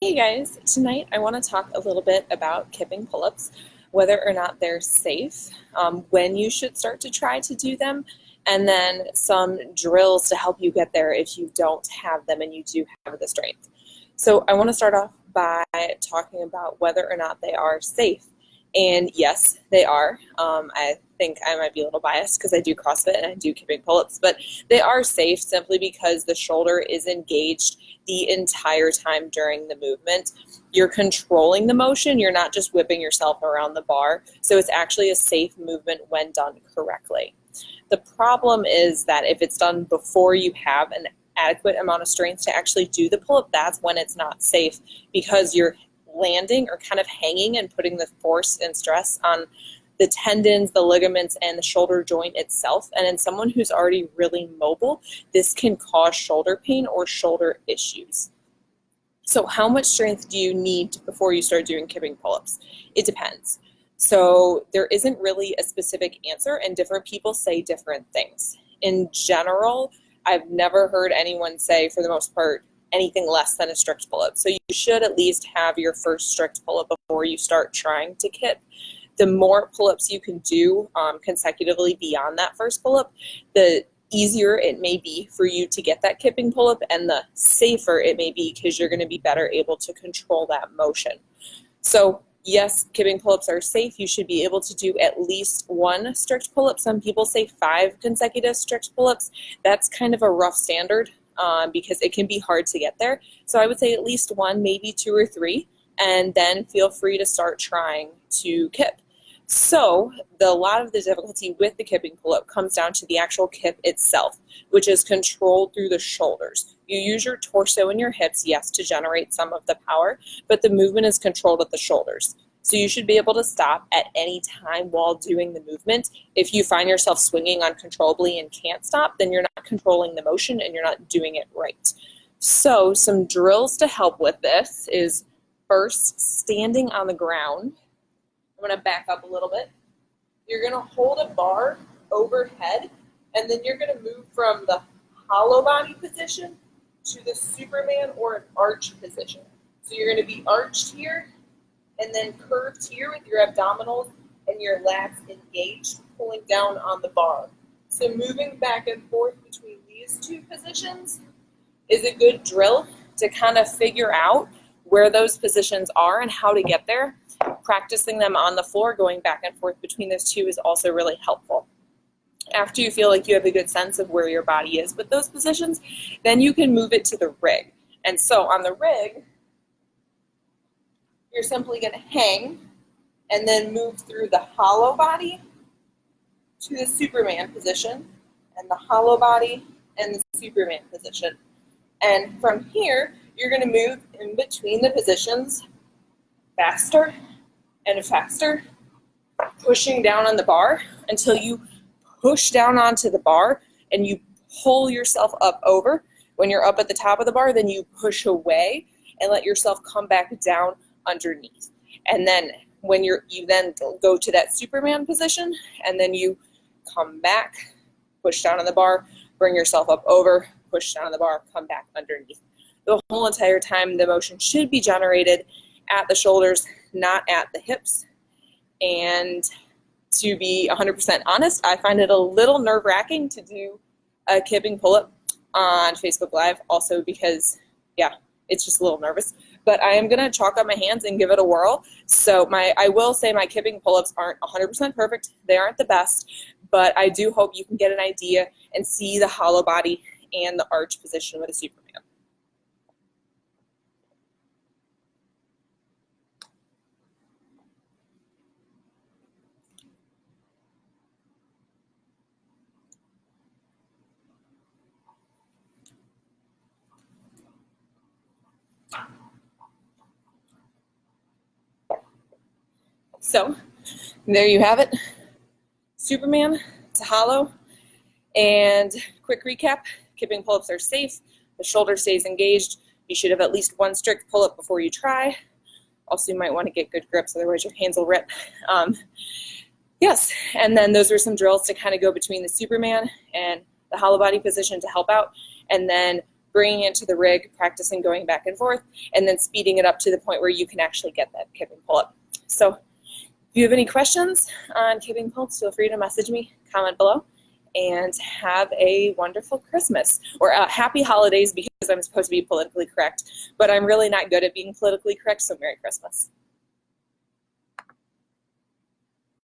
Hey guys, tonight I want to talk a little bit about kipping pull-ups, whether or not they're safe, when you should start to try to do them, and then some drills to help you get there if you don't have them and you do have the strength. So I want to start off by talking about whether or not they are safe. And yes, they are. I think I might be a little biased because I do CrossFit and I do kipping pull-ups, but they are safe simply because the shoulder is engaged the entire time during the movement. You're controlling the motion. You're not just whipping yourself around the bar. So it's actually a safe movement when done correctly. The problem is that if it's done before you have an adequate amount of strength to actually do the pull-up, that's when it's not safe because you're landing or kind of hanging and putting the force and stress on the tendons, the ligaments, and the shoulder joint itself. And in someone who's already really mobile, this can cause shoulder pain or shoulder issues. So how much strength do you need before you start doing kipping pull-ups? It depends. So there isn't really a specific answer, and different people say different things. In general, I've never heard anyone say, for the most part, anything less than a strict pull-up. So you should at least have your first strict pull-up before you start trying to kip. The more pull-ups you can do consecutively beyond that first pull-up, the easier it may be for you to get that kipping pull-up, and the safer it may be because you're going to be better able to control that motion. So yes, kipping pull-ups are safe. You should be able to do at least one strict pull-up. Some people say 5 consecutive strict pull-ups. That's kind of a rough standard because it can be hard to get there. So I would say at least 1, maybe 2 or 3, and then feel free to start trying to kip. So a lot of the difficulty with the kipping pull-up comes down to the actual kip itself, which is controlled through the shoulders. You use your torso and your hips, yes, to generate some of the power, but the movement is controlled at the shoulders. So you should be able to stop at any time while doing the movement. If you find yourself swinging uncontrollably and can't stop, then you're not controlling the motion and you're not doing it right. So some drills to help with this is first standing on the ground. I'm going to back up a little bit. You're going to hold a bar overhead, and then you're going to move from the hollow body position to the Superman or an arch position. So you're going to be arched here and then curved here with your abdominals and your lats engaged, pulling down on the bar. So moving back and forth between these two positions is a good drill to kind of figure out where those positions are and how to get there. Practicing them on the floor, going back and forth between those two, is also really helpful. After you feel like you have a good sense of where your body is with those positions, then you can move it to the rig. And so on the rig, you're simply going to hang and then move through the hollow body to the Superman position, and the hollow body and the Superman position. And from here, you're going to move in between the positions faster and faster, pushing down on the bar until you push down onto the bar and you pull yourself up over. When you're up at the top of the bar, then you push away and let yourself come back down underneath. And then when you then go to that Superman position, and then you come back, push down on the bar, bring yourself up over, push down on the bar, come back underneath. The whole entire time, the motion should be generated at the shoulders, not at the hips. And to be 100% honest, I find it a little nerve-wracking to do a kipping pull-up on Facebook Live, also because, yeah, it's just a little nervous. But I am going to chalk up my hands and give it a whirl. So I will say my kipping pull-ups aren't 100% perfect. They aren't the best, but I do hope you can get an idea and see the hollow body and the arch position with a Superman. So there you have it. Superman, it's a hollow. And quick recap, kipping pull-ups are safe. The shoulder stays engaged. You should have at least one strict pull-up before you try. Also, you might want to get good grips, otherwise your hands will rip. Yes, and then those are some drills to kind of go between the Superman and the hollow body position to help out. And then bringing it to the rig, practicing going back and forth, and then speeding it up to the point where you can actually get that kipping pull-up. So if you have any questions on kipping pull-ups, feel free to message me, comment below, and have a wonderful Christmas, or happy holidays, because I'm supposed to be politically correct, but I'm really not good at being politically correct, so Merry Christmas.